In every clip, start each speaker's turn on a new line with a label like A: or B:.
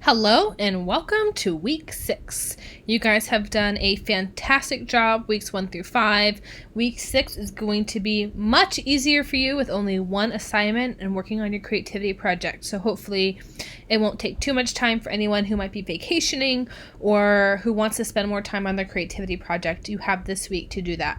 A: Hello and welcome to week 6. You guys have done a fantastic job weeks 1 through 5. Week 6 is going to be much easier for you with only one assignment and working on your creativity project. So hopefully it won't take too much time for anyone who might be vacationing or who wants to spend more time on their creativity project. You have this week to do that.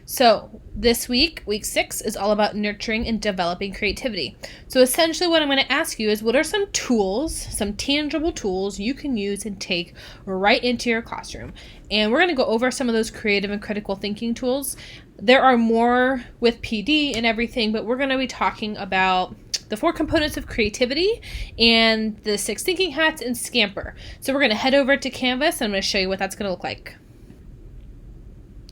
A: So this week, week 6, is all about nurturing and developing creativity. So essentially what I'm going to ask you is, what are some tools, some tangible tools you can use and take right into your classroom? And we're going to go over some of those creative and critical thinking tools. There are more with PD and everything, but we're going to be talking about the 4 components of creativity and the 6 thinking hats and Scamper. So we're going to head over to Canvas and I'm going to show you what that's going to look like.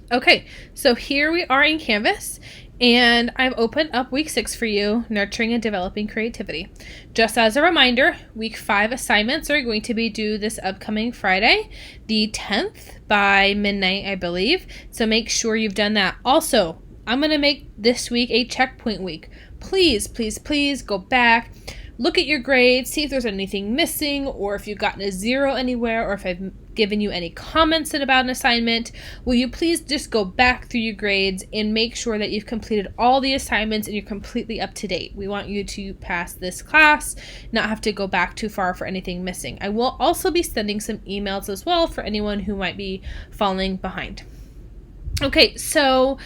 A: Okay, so here we are in Canvas, and I've opened up week 6 for you, nurturing and developing creativity. Just as a reminder, week 5 assignments are going to be due this upcoming Friday, the 10th by midnight, I believe. So make sure you've done that. Also, I'm going to make this week a checkpoint week. Please, please, please go back. Look at your grades, see if there's anything missing, or if you've gotten a 0 anywhere, or if I've given you any comments about an assignment. Will you please just go back through your grades and make sure that you've completed all the assignments and you're completely up to date. We want you to pass this class, not have to go back too far for anything missing. I will also be sending some emails as well for anyone who might be falling behind. Okay, so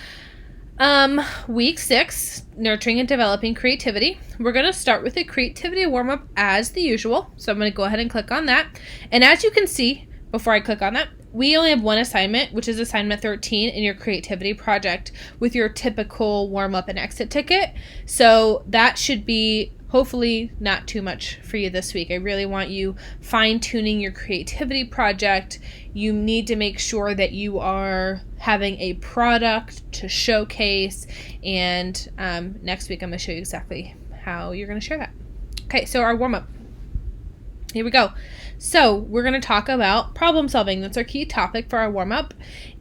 A: week 6, nurturing and developing creativity. We're going to start with a creativity warm-up as the usual. So I'm going to go ahead and click on that. And as you can see, before I click on that, we only have one assignment, which is assignment 13 in your creativity project with your typical warm-up and exit ticket. So that should be hopefully not too much for you this week. I really want you fine-tuning your creativity project. You need to make sure that you are having a product to showcase, and next week I'm going to show you exactly how you're going to share that. Okay, so our warm-up. Here we go. So we're going to talk about problem solving. That's our key topic for our warm-up.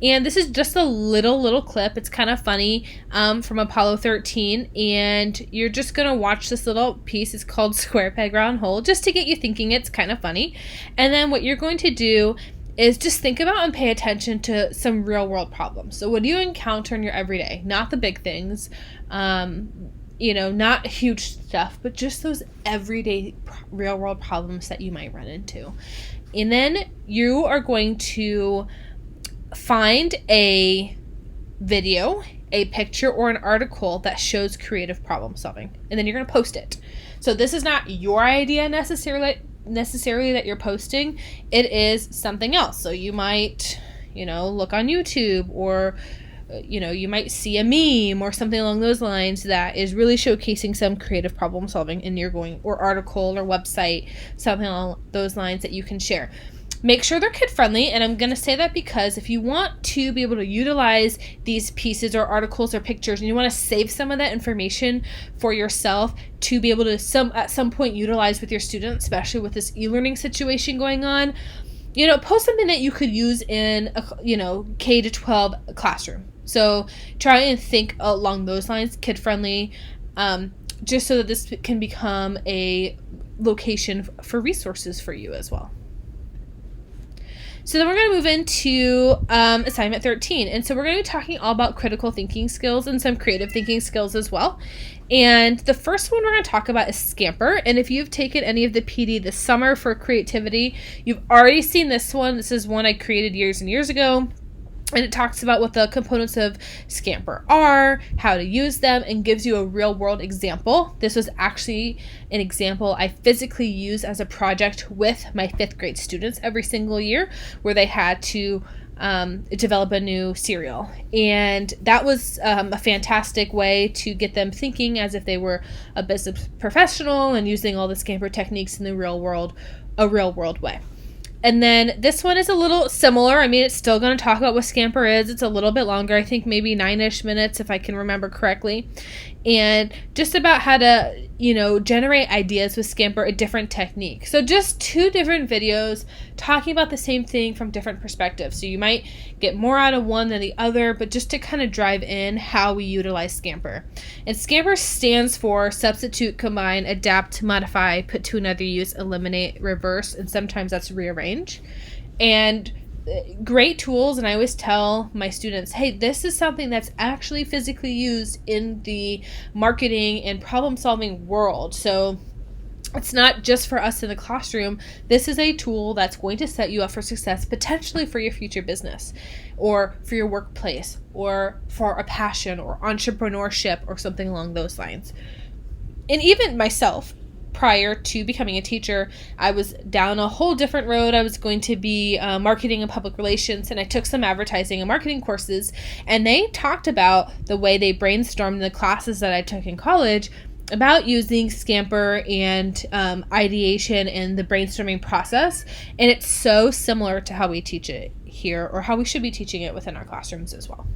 A: And this is just a little clip. It's kind of funny from Apollo 13. And you're just going to watch this little piece. It's called Square Peg Round Hole, just to get you thinking. It's kind of funny. And then what you're going to do is just think about and pay attention to some real world problems. So what do you encounter in your everyday? Not the big things. Not huge stuff, but just those everyday real world problems that you might run into. And then you are going to find a video, a picture, or an article that shows creative problem solving. And then you're going to post it. So this is not your idea necessarily that you're posting. It is something else. So you might, look on YouTube, or you might see a meme or something along those lines that is really showcasing some creative problem solving, and or article or website, something along those lines that you can share. Make sure they're kid friendly, and I'm going to say that because if you want to be able to utilize these pieces or articles or pictures, and you want to save some of that information for yourself to be able to at some point utilize with your students, especially with this e-learning situation going on, post something that you could use in a K-12 classroom. So try and think along those lines, kid-friendly, just so that this can become a location for resources for you as well. So then we're going to move into assignment 13. And so we're going to be talking all about critical thinking skills and some creative thinking skills as well. And the first one we're going to talk about is Scamper. And if you've taken any of the PD this summer for creativity, you've already seen this one. This is one I created years and years ago. And it talks about what the components of Scamper are, how to use them, and gives you a real world example. This was actually an example I physically use as a project with my 5th grade students every single year, where they had to develop a new cereal. And that was a fantastic way to get them thinking as if they were a business professional and using all the Scamper techniques in a real world way. And then this one is a little similar. I mean, it's still going to talk about what Scamper is. It's a little bit longer. I think maybe 9-ish minutes if I can remember correctly. And just about how to, generate ideas with Scamper, a different technique. So just 2 different videos talking about the same thing from different perspectives. So you might get more out of one than the other, but just to kind of drive in how we utilize Scamper. And Scamper stands for substitute, combine, adapt, modify, put to another use, eliminate, reverse, and sometimes that's rearrange. And great tools, and I always tell my students, hey, this is something that's actually physically used in the marketing and problem solving world. So it's not just for us in the classroom. This is a tool that's going to set you up for success, potentially for your future business or for your workplace or for a passion or entrepreneurship or something along those lines. And even myself, prior to becoming a teacher, I was down a whole different road. I was going to be marketing and public relations, and I took some advertising and marketing courses, and they talked about the way they brainstormed in the classes that I took in college about using Scamper and ideation and the brainstorming process, and it's so similar to how we teach it here, or how we should be teaching it within our classrooms as well.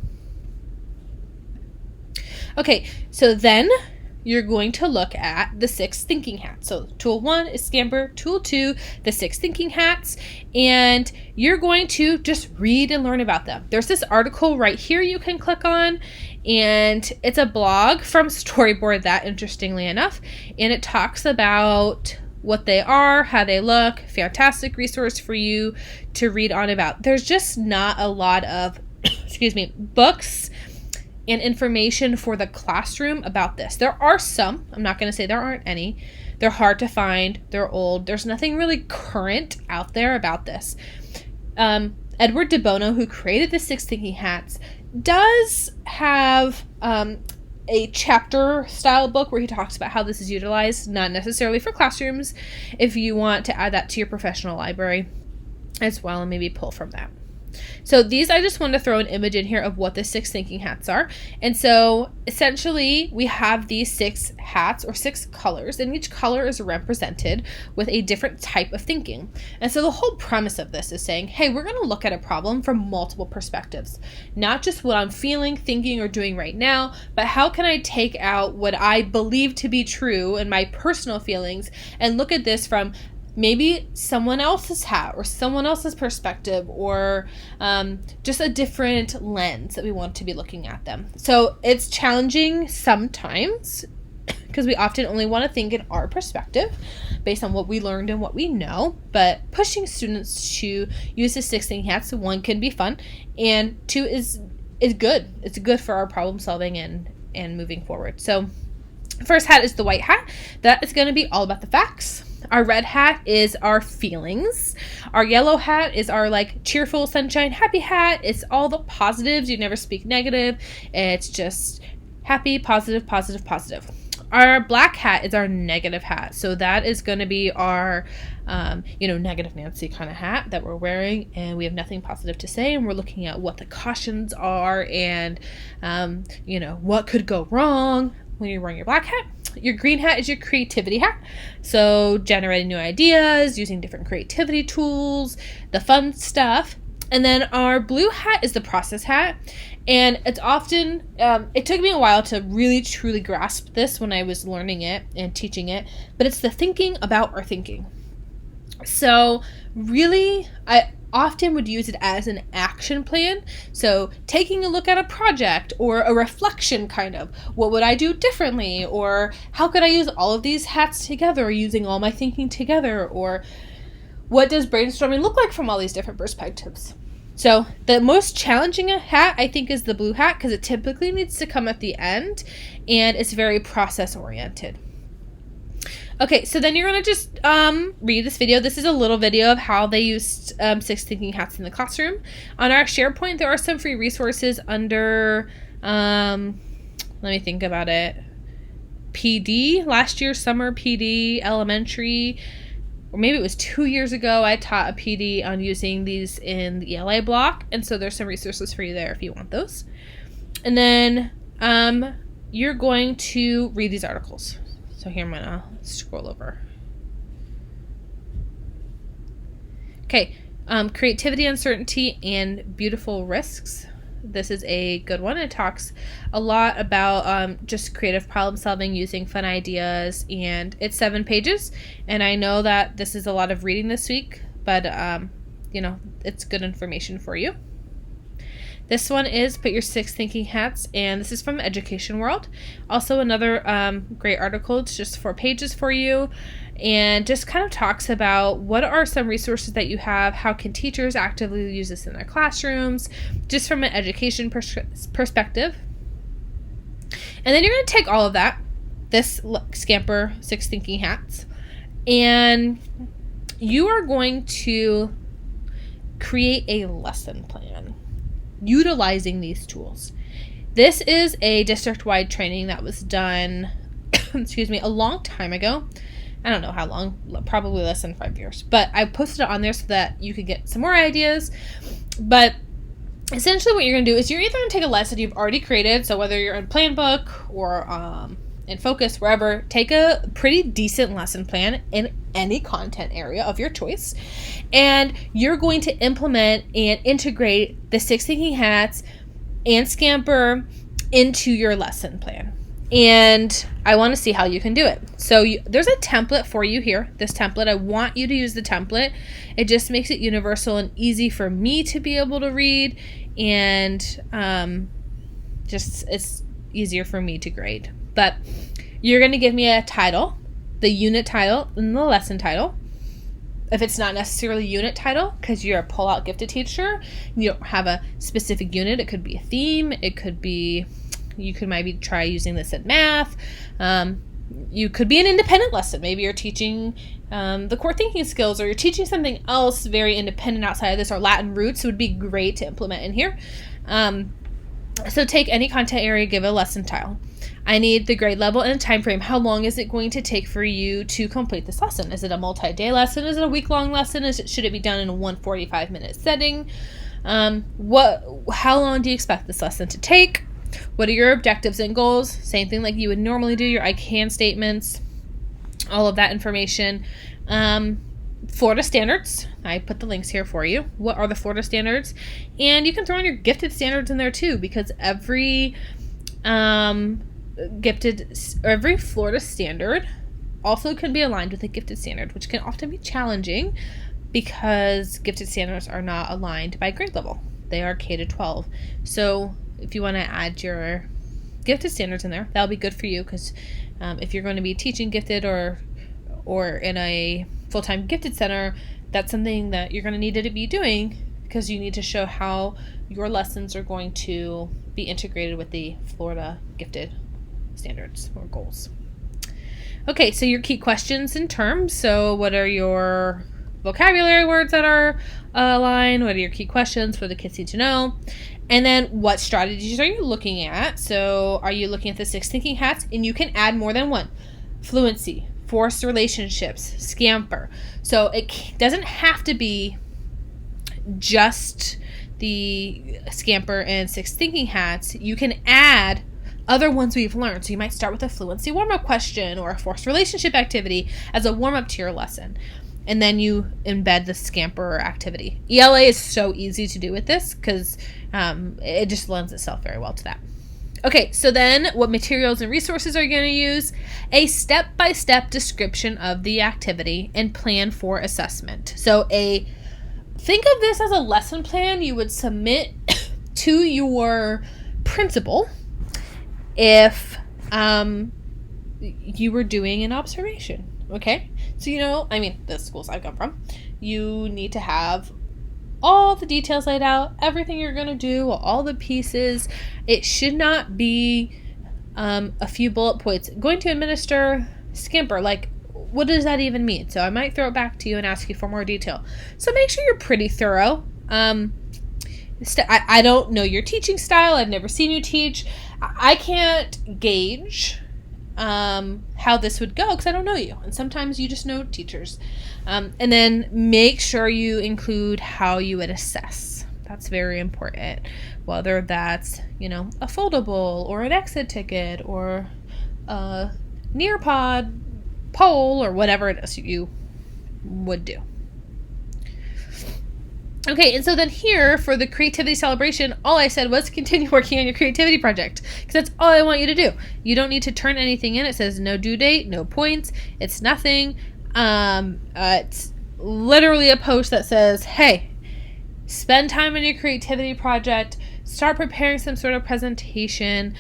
A: Okay, so then you're going to look at the 6 thinking hats. So tool 1 is Scamper, tool 2, the 6 thinking hats, and you're going to just read and learn about them. There's this article right here you can click on, and it's a blog from Storyboard That, interestingly enough, and it talks about what they are, how they look, fantastic resource for you to read on about. There's just not a lot of, books and information for the classroom about this. There are some. I'm not going to say there aren't any. They're hard to find. They're old. There's nothing really current out there about this. Edward de Bono, who created the 6 thinking hats, does have a chapter style book where he talks about how this is utilized, not necessarily for classrooms, if you want to add that to your professional library as well and maybe pull from that. So these, I just want to throw an image in here of what the 6 thinking hats are. And so essentially we have these 6 hats or 6 colors, and each color is represented with a different type of thinking. And so the whole premise of this is saying, hey, we're going to look at a problem from multiple perspectives, not just what I'm feeling, thinking, or doing right now, but how can I take out what I believe to be true and my personal feelings and look at this from maybe someone else's hat or someone else's perspective, or just a different lens that we want to be looking at them. So it's challenging sometimes because we often only want to think in our perspective based on what we learned and what we know, but pushing students to use the 6 thinking hats, 1, can be fun, and 2 is good. It's good for our problem solving and moving forward. So first hat is the white hat. That is going to be all about the facts. Our red hat is our feelings. Our yellow hat is our cheerful, sunshine, happy hat. It's all the positives. You never speak negative. It's just happy, positive, positive, positive. Our black hat is our negative hat. So that is going to be our, negative Nancy kind of hat that we're wearing, and we have nothing positive to say, and we're looking at what the cautions are and, what could go wrong when you're wearing your black hat. Your green hat is your creativity hat. So generating new ideas, using different creativity tools, the fun stuff. And then our blue hat is the process hat. And it's often, it took me a while to really truly grasp this when I was learning it and teaching it, but it's the thinking about our thinking. So really, I often would use it as an action plan. So taking a look at a project or a reflection kind of, what would I do differently? Or how could I use all of these hats together, using all my thinking together? Or what does brainstorming look like from all these different perspectives? So the most challenging hat, I think, is the blue hat, because it typically needs to come at the end and it's very process oriented. Okay, so then you're going to just read this video. This is a little video of how they used 6 thinking hats in the classroom. On our SharePoint, there are some free resources under, let me think about it, PD, last year's summer PD, elementary, or maybe it was 2 years ago, I taught a PD on using these in the ELA block, and so there's some resources for you there if you want those. And then you're going to read these articles. So here I'm going to scroll over. Okay, creativity, uncertainty, and beautiful risks. This is a good one. It talks a lot about just creative problem solving using fun ideas, and it's 7 pages. And I know that this is a lot of reading this week, but it's good information for you. This one is Put Your 6 Thinking Hats, and this is from Education World. Also another great article. It's just 4 pages for you, and just kind of talks about what are some resources that you have, how can teachers actively use this in their classrooms, just from an education perspective. And then you're going to take all of that, this Scamper 6 Thinking Hats, and you are going to create a lesson plan utilizing these tools. This is a district-wide training that was done a long time ago. I don't know how long, probably less than 5 years, but I posted it on there so that you could get some more ideas. But essentially what you're going to do is you're either going to take a lesson you've already created, so whether you're in Planbook or in Focus, wherever, take a pretty decent lesson plan in any content area of your choice, and you're going to implement and integrate the 6 Thinking Hats and Scamper into your lesson plan. And I want to see how you can do it. So there's a template for you here. This template, I want you to use the template. It just makes it universal and easy for me to be able to read, and it's easier for me to grade. But you're going to give me a title, the unit title and the lesson title. If it's not necessarily unit title, because you're a pull-out gifted teacher, you don't have a specific unit, it could be a theme, it could be, you could maybe try using this in math. You could be an independent lesson. Maybe you're teaching the core thinking skills, or you're teaching something else very independent outside of this, or Latin roots would be great to implement in here. So take any content area, give it a lesson title. I need the grade level and a time frame. How long is it going to take for you to complete this lesson? Is it a multi-day lesson? Is it a week-long lesson? Should it be done in a 145-minute setting? How long do you expect this lesson to take? What are your objectives and goals? Same thing like you would normally do, your I can statements, all of that information. Florida standards. I put the links here for you. What are the Florida standards? And you can throw in your gifted standards in there too, because every Florida standard also can be aligned with a gifted standard, which can often be challenging because gifted standards are not aligned by grade level. They are K-12. So if you want to add your gifted standards in there, that'll be good for you, because if you're going to be teaching gifted or in a full-time gifted center, that's something that you're going to need to be doing, because you need to show how your lessons are going to be integrated with the Florida gifted standards or goals. Okay, so your key questions and terms. So what are your vocabulary words that are aligned? What are your key questions for the kids need to know? And then what strategies are you looking at? So are you looking at the 6 Thinking Hats? And you can add more than one. Fluency, forced relationships, Scamper. So it doesn't have to be just the Scamper and 6 Thinking Hats. You can add other ones we've learned. So you might start with a fluency warm-up question or a forced relationship activity as a warm-up to your lesson. And then you embed the Scamper activity. ELA is so easy to do with this because it just lends itself very well to that. Okay, so then what materials and resources are you going to use? A step-by-step description of the activity and plan for assessment. So think of this as a lesson plan you would submit to your principal if you were doing an observation. Okay, so the schools I've come from, you need to have all the details laid out, everything you're going to do, all the pieces. It should not be a few bullet points. Going to administer Scamper, like, what does that even mean? So I might throw it back to you and ask you for more detail. So make sure you're pretty thorough. I don't know your teaching style. I've never seen you teach. I can't gauge how this would go because I don't know you, and sometimes you just know teachers. And then make sure you include how you would assess. That's very important, whether that's a foldable or an exit ticket or a Nearpod poll or whatever it is you would do. Okay, and so then here for the creativity celebration, all I said was continue working on your creativity project because that's all I want you to do. You don't need to turn anything in. It says no due date, no points. It's nothing. It's literally a post that says, hey, spend time on your creativity project. Start preparing some sort of presentation.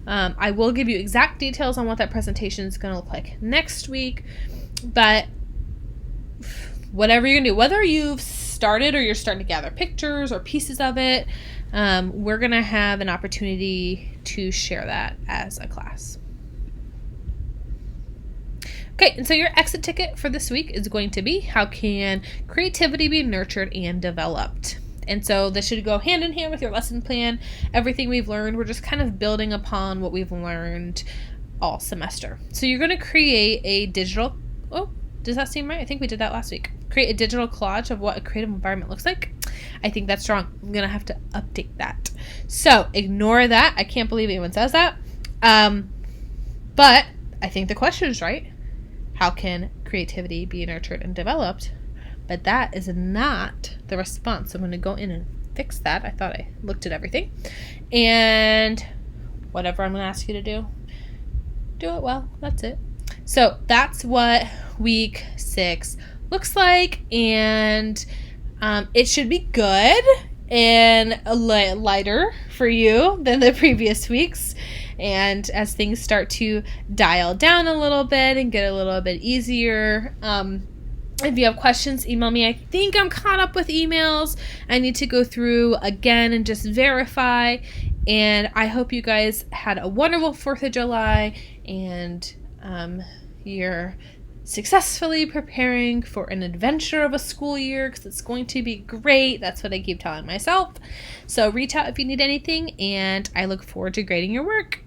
A: I will give you exact details on what that presentation is going to look like next week. But whatever you're going to do, whether you've started or you're starting to gather pictures or pieces of it, we're going to have an opportunity to share that as a class. Okay, and so your exit ticket for this week is going to be, how can creativity be nurtured and developed? And so this should go hand in hand with your lesson plan. Everything we've learned, we're just kind of building upon what we've learned all semester. So you're going to create a digital, does that seem right? I think we did that last week. Create a digital collage of what a creative environment looks like. I think that's wrong. I'm going to have to update that. So ignore that. I can't believe anyone says that. But I think the question is right. How can creativity be nurtured and developed? But that is not the response. I'm going to go in and fix that. I thought I looked at everything. And whatever I'm going to ask you to do it well. That's it. So that's what week 6 looks like. And it should be good and a lighter for you than the previous weeks. And as things start to dial down a little bit and get a little bit easier, if you have questions, email me. I think I'm caught up with emails. I need to go through again and just verify. And I hope you guys had a wonderful 4th of July and you're successfully preparing for an adventure of a school year because it's going to be great. That's what I keep telling myself. So reach out if you need anything, and I look forward to grading your work.